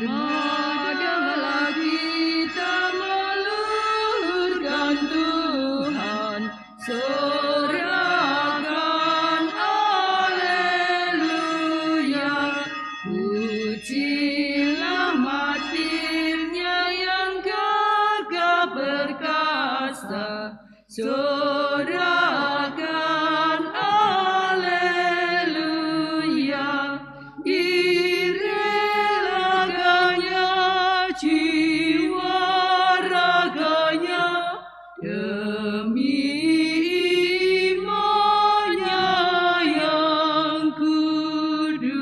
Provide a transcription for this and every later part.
Bermadalah kita meluhurkan Tuhan, sorakan haleluya. Pujilah martirnya yang gagah perkasa, sorakan haleluya. Jiwa raganya demi imannya yang kudus.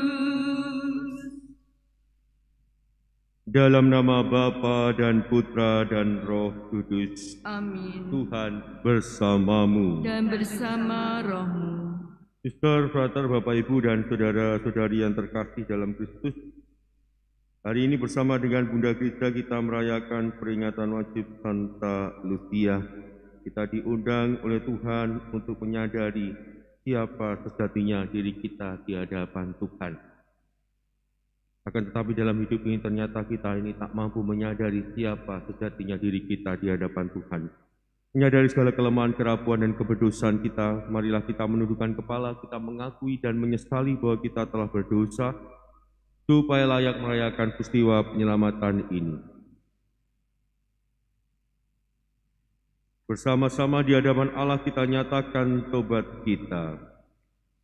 Dalam nama Bapa dan Putra dan Roh Kudus. Amin. Tuhan bersamamu. Dan bersama rohmu. Suster, frater, Bapak, Ibu, dan saudara-saudari yang terkasih dalam Kristus, hari ini bersama dengan Bunda Gereja kita merayakan peringatan wajib Santa Lucia. Kita diundang oleh Tuhan untuk menyadari siapa sejatinya diri kita di hadapan Tuhan. Akan tetapi dalam hidup ini ternyata kita ini tak mampu menyadari siapa sejatinya diri kita di hadapan Tuhan. Menyadari segala kelemahan, kerapuan, dan keberdosan kita, marilah kita menundukkan kepala, kita mengakui dan menyesali bahwa kita telah berdosa, supaya layak merayakan peristiwa penyelamatan ini. Bersama-sama di hadapan Allah kita nyatakan tobat kita.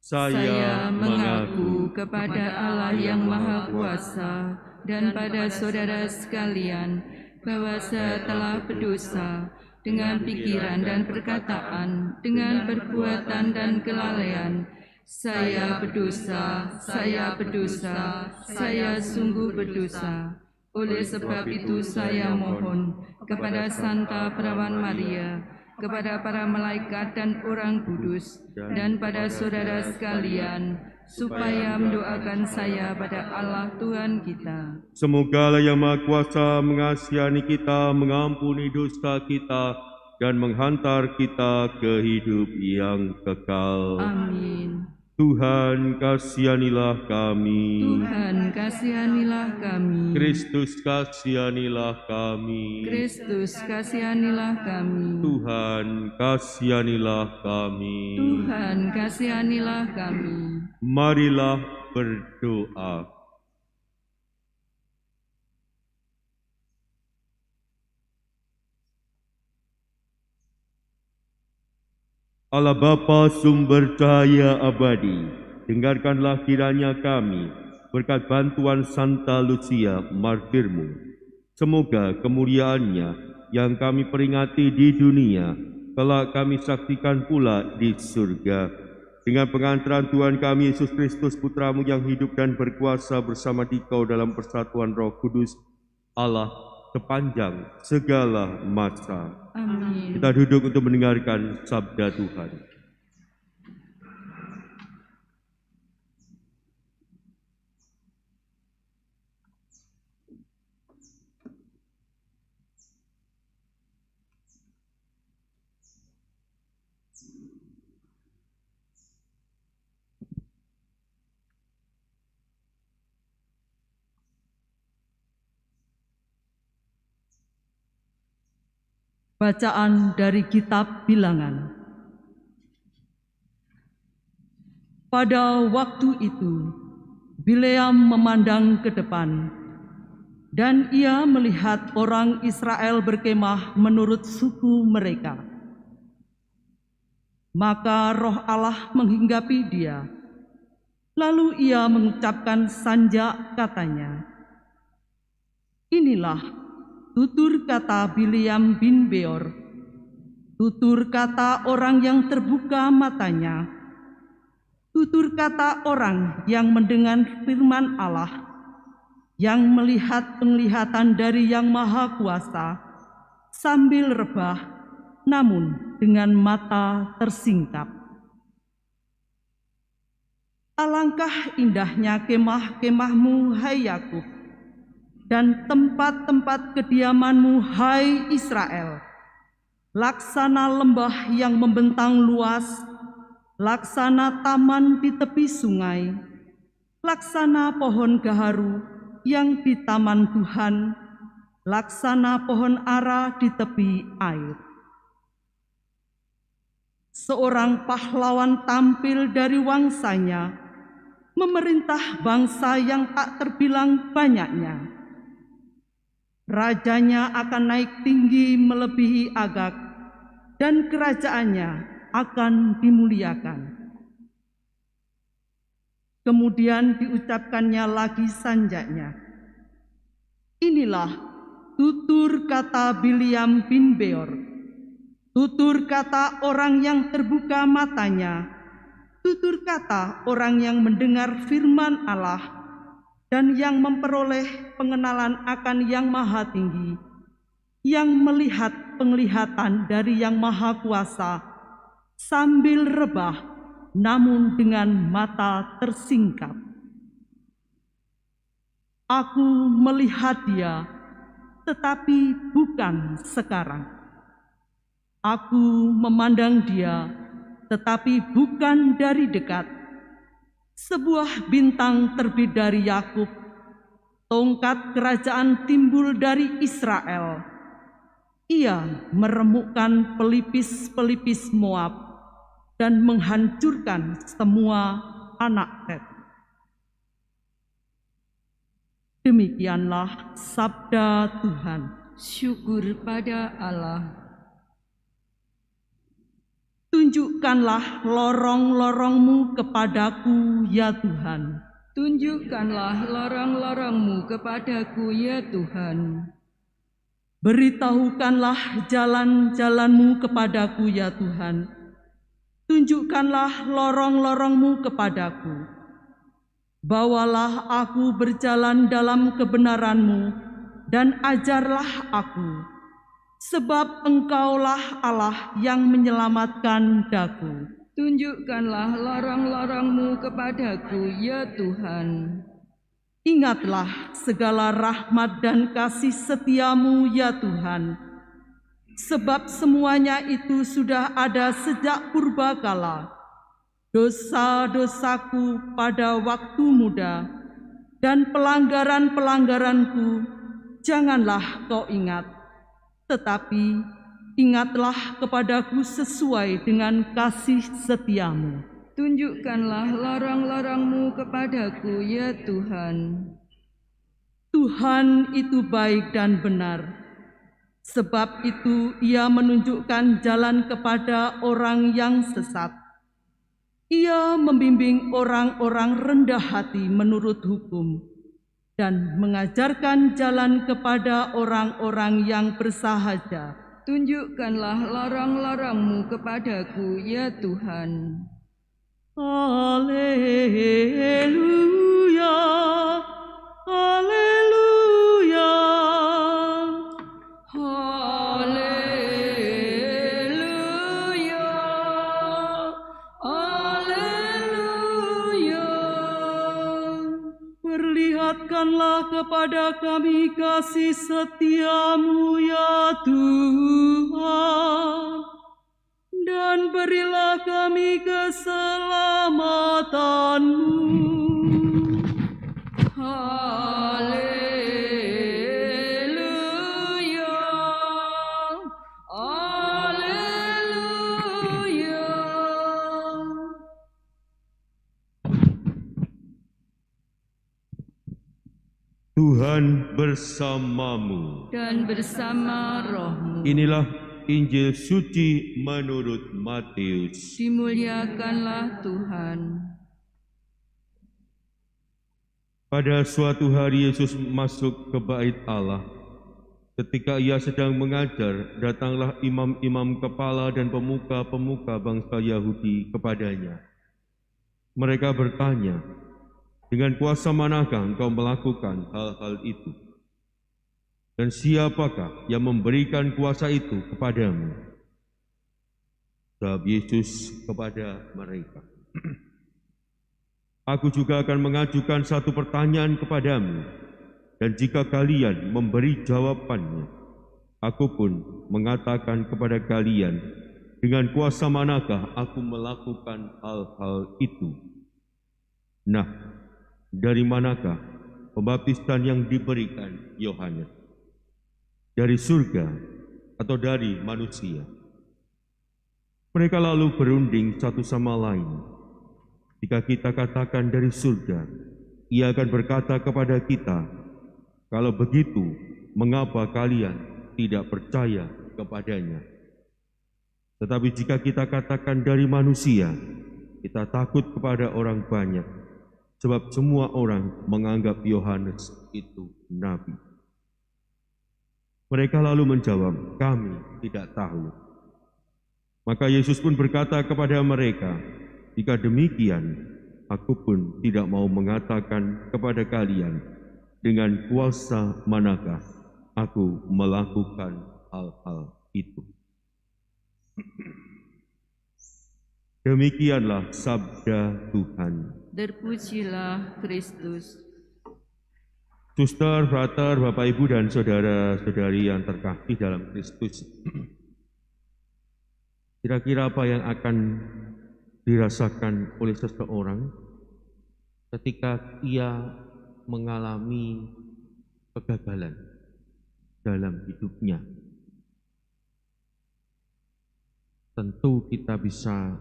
Saya mengaku kepada Allah yang Maha Kuasa dan pada saudara sekalian bahwa saya telah berdosa dengan pikiran dan perkataan, dengan perbuatan dan kelalaian, Saya berdosa, saya berdosa, saya sungguh berdosa. Oleh sebab itu saya mohon kepada Santa Perawan Maria, kepada para malaikat dan orang kudus, dan pada saudara sekalian, supaya mendoakan saya pada Allah Tuhan kita. Semoga Allah yang Maha Kuasa mengasihani kita, mengampuni dosa kita, dan menghantar kita ke hidup yang kekal. Amin. Tuhan, kasihanilah kami. Tuhan, kasihanilah kami. Kristus, kasihanilah kami. Kristus, kasihanilah kami. Tuhan, kasihanilah kami. Tuhan, kasihanilah kami. Marilah berdoa. Allah Bapa sumber cahaya abadi, dengarkanlah kiranya kami, berkat bantuan Santa Lucia, martirmu. Semoga kemuliaannya yang kami peringati di dunia, kelak kami saksikan pula di surga. Dengan pengantaran Tuhan kami Yesus Kristus, Putramu yang hidup dan berkuasa bersama Dikau dalam persatuan Roh Kudus, Allah sepanjang segala masa. Amin. Kita duduk untuk mendengarkan sabda Tuhan. Bacaan dari Kitab Bilangan. Pada waktu itu, Bileam memandang ke depan, dan ia melihat orang Israel berkemah menurut suku mereka. Maka roh Allah menghinggapi dia, lalu ia mengucapkan sanja katanya, "Inilah tutur kata Bileam bin Beor, tutur kata orang yang terbuka matanya, tutur kata orang yang mendengar firman Allah, yang melihat penglihatan dari Yang Maha Kuasa, sambil rebah, namun dengan mata tersingkap. Alangkah indahnya kemah-kemahmu, hai Yakub, dan tempat-tempat kediamanmu, hai Israel, laksana lembah yang membentang luas, laksana taman di tepi sungai, laksana pohon gaharu yang di taman Tuhan, laksana pohon ara di tepi air. Seorang pahlawan tampil dari wangsanya, memerintah bangsa yang tak terbilang banyaknya. Rajanya akan naik tinggi melebihi Agag, dan kerajaannya akan dimuliakan." Kemudian diucapkannya lagi sanjanya, "Inilah tutur kata Bileam bin Beor, tutur kata orang yang terbuka matanya, tutur kata orang yang mendengar firman Allah, dan yang memperoleh pengenalan akan Yang Maha Tinggi, yang melihat penglihatan dari Yang Maha Kuasa, sambil rebah, namun dengan mata tersingkap. Aku melihat dia, tetapi bukan sekarang. Aku memandang dia, tetapi bukan dari dekat. Sebuah bintang terbit dari Yakub, tongkat kerajaan timbul dari Israel. Ia meremukkan pelipis-pelipis Moab dan menghancurkan semua anak Het." Demikianlah sabda Tuhan. Syukur pada Allah. Tunjukkanlah lorong-lorong-Mu kepadaku, ya Tuhan. Tunjukkanlah lorong-lorong-Mu kepadaku, ya Tuhan. Beritahukanlah jalan-jalan-Mu kepadaku, ya Tuhan. tunjukkanlah lorong-lorong-Mu kepadaku. Bawalah aku berjalan dalam kebenaran-Mu dan ajarlah aku, sebab Engkaulah Allah yang menyelamatkan daku. Tunjukkanlah lorong-lorong-Mu kepadaku, ya Tuhan. Ingatlah segala rahmat dan kasih setia-Mu, ya Tuhan, sebab semuanya itu sudah ada sejak purbakala. Dosa-dosaku pada waktu muda dan pelanggaran-pelanggaranku janganlah Kau ingat, tetapi ingatlah kepadaku sesuai dengan kasih setia-Mu. Tunjukkanlah lorong-lorong-Mu kepadaku, ya Tuhan. Tuhan itu baik dan benar, sebab itu Ia menunjukkan jalan kepada orang yang sesat. Ia membimbing orang-orang rendah hati menurut hukum dan mengajarkan jalan kepada orang-orang yang bersahaja. Tunjukkanlah lorong-lorong-Mu kepadaku, ya Tuhan. Haleluya, haleluya, Haleluya, haleluya. perlihatkanlah kepada kami kasih setia-Mu, ya Tuhan, dan berilah kami keselamatan-Mu. Haleluya, haleluya. Tuhan bersamamu. Dan bersama roh-Mu. Inilah Injil suci menurut Matius. Dimuliakanlah Tuhan. Pada suatu hari Yesus masuk ke bait Allah. Ketika Ia sedang mengajar, datanglah imam-imam kepala dan pemuka-pemuka bangsa Yahudi kepadanya. Mereka bertanya, dengan kuasa manakah engkau melakukan hal-hal itu? Dan siapakah yang memberikan kuasa itu kepadamu? Jawab Yesus kepada mereka, Aku juga akan mengajukan satu pertanyaan kepadamu, dan jika kalian memberi jawabannya, aku pun mengatakan kepada kalian, dengan kuasa manakah aku melakukan hal-hal itu? Nah, dari manakah pembaptisan yang diberikan Yohanes? Dari surga atau dari manusia? Mereka lalu berunding satu sama lain. Jika kita katakan dari surga, Ia akan berkata kepada kita, kalau begitu, mengapa kalian tidak percaya kepadanya? Tetapi jika kita katakan dari manusia, kita takut kepada orang banyak, sebab semua orang menganggap Yohanes itu nabi. Mereka lalu menjawab, kami tidak tahu. Maka Yesus pun berkata kepada mereka, jika demikian, aku pun tidak mau mengatakan kepada kalian, dengan kuasa manakah aku melakukan hal-hal itu. Demikianlah sabda Tuhan. Terpujilah Kristus. Suster, frater, Bapak, Ibu, dan saudara-saudari yang terkasih dalam Kristus. Kira-kira apa yang akan dirasakan oleh seseorang ketika ia mengalami kegagalan dalam hidupnya? Tentu kita bisa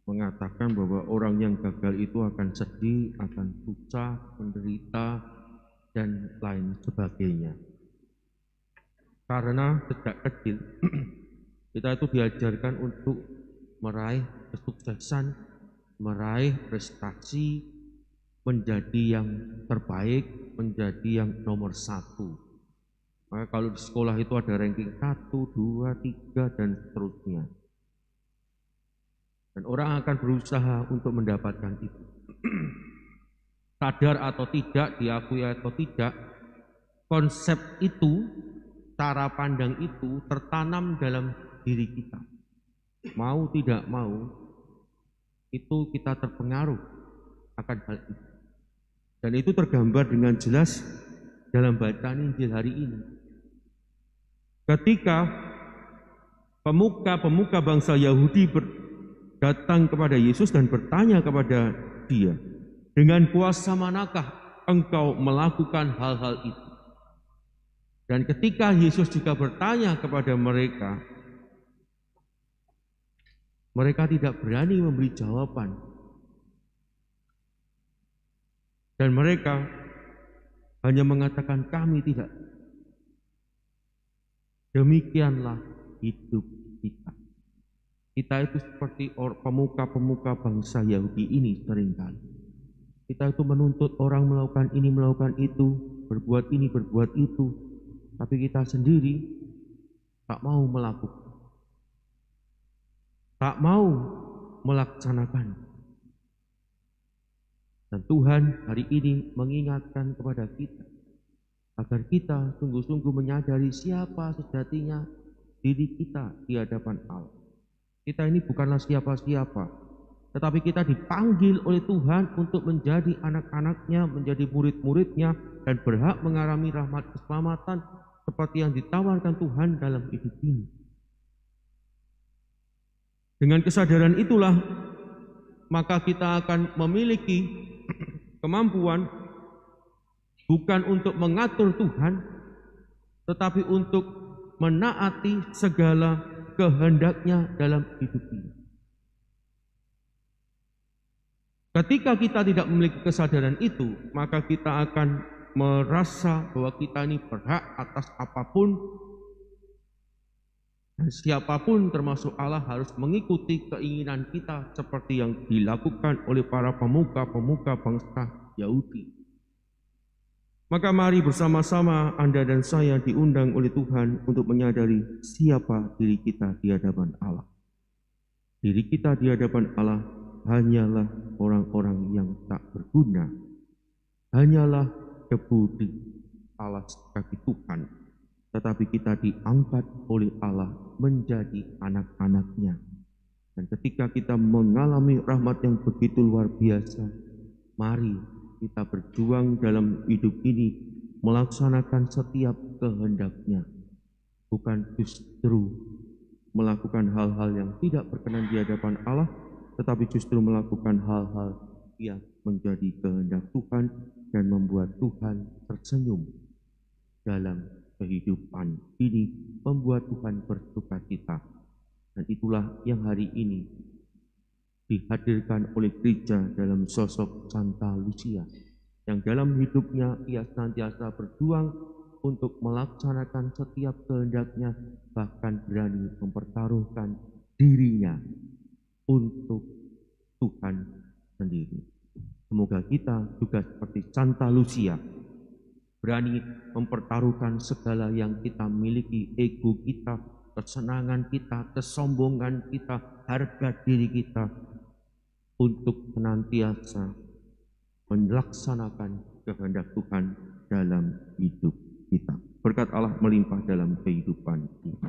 mengatakan bahwa orang yang gagal itu akan sedih, akan susah, menderita, dan lain sebagainya. Karena sejak kecil kita itu diajarkan untuk meraih kesuksesan, meraih prestasi, menjadi yang terbaik, menjadi yang nomor satu. Maka kalau di sekolah itu ada ranking 1, 2, 3, dan seterusnya. Dan orang akan berusaha untuk mendapatkan itu. Sadar atau tidak, diakui atau tidak, konsep itu, cara pandang itu tertanam dalam diri kita. Mau tidak mau, itu kita terpengaruh akan hal itu. Dan itu tergambar dengan jelas dalam bacaan Injil hari ini. Ketika pemuka-pemuka bangsa Yahudi datang kepada Yesus dan bertanya kepada Dia, dengan kuasa manakah engkau melakukan hal-hal itu? Dan ketika Yesus juga bertanya kepada mereka, mereka tidak berani memberi jawaban. Dan mereka hanya mengatakan, kami tidak. Demikianlah hidup kita. Kita itu seperti pemuka-pemuka bangsa Yahudi ini seringkali. Kita itu menuntut orang melakukan ini, melakukan itu, berbuat ini, berbuat itu. Tapi kita sendiri tak mau melakukan. Tak mau melaksanakan. Dan Tuhan hari ini mengingatkan kepada kita agar kita sungguh-sungguh menyadari siapa sejatinya diri kita di hadapan Allah. Kita ini bukanlah siapa-siapa, tetapi kita dipanggil oleh Tuhan untuk menjadi anak-anaknya, menjadi murid-muridnya, dan berhak mengalami rahmat keselamatan seperti yang ditawarkan Tuhan dalam hidup ini. Dengan kesadaran itulah, maka kita akan memiliki kemampuan bukan untuk mengatur Tuhan, tetapi untuk menaati segala kehendaknya dalam hidup ini. Ketika kita tidak memiliki kesadaran itu, maka kita akan merasa bahwa kita ini berhak atas apapun, dan siapapun termasuk Allah harus mengikuti keinginan kita seperti yang dilakukan oleh para pemuka-pemuka bangsa Yahudi. Maka mari bersama-sama Anda dan saya diundang oleh Tuhan untuk menyadari siapa diri kita di hadapan Allah. Diri kita di hadapan Allah hanyalah orang-orang yang tak berguna, hanyalah debu di alas kaki Tuhan. Tetapi kita diangkat oleh Allah menjadi anak-anaknya. Dan ketika kita mengalami rahmat yang begitu luar biasa, mari kita berjuang dalam hidup ini, melaksanakan setiap kehendaknya, bukan justru melakukan hal-hal yang tidak berkenan di hadapan Allah, tetapi justru melakukan hal-hal yang menjadi kehendak Tuhan dan membuat Tuhan tersenyum dalam kehidupan ini, membuat Tuhan bersukacita. Dan itulah yang hari ini dihadirkan oleh gereja dalam sosok Santa Lucia, yang dalam hidupnya ia senantiasa berjuang untuk melaksanakan setiap kehendaknya, bahkan berani mempertaruhkan dirinya untuk Tuhan sendiri. Semoga kita juga seperti Santa Lucia, berani mempertaruhkan segala yang kita miliki, ego kita, kesenangan kita, kesombongan kita, harga diri kita, untuk senantiasa melaksanakan kehendak Tuhan dalam hidup kita. Berkat Allah melimpah dalam kehidupan kita.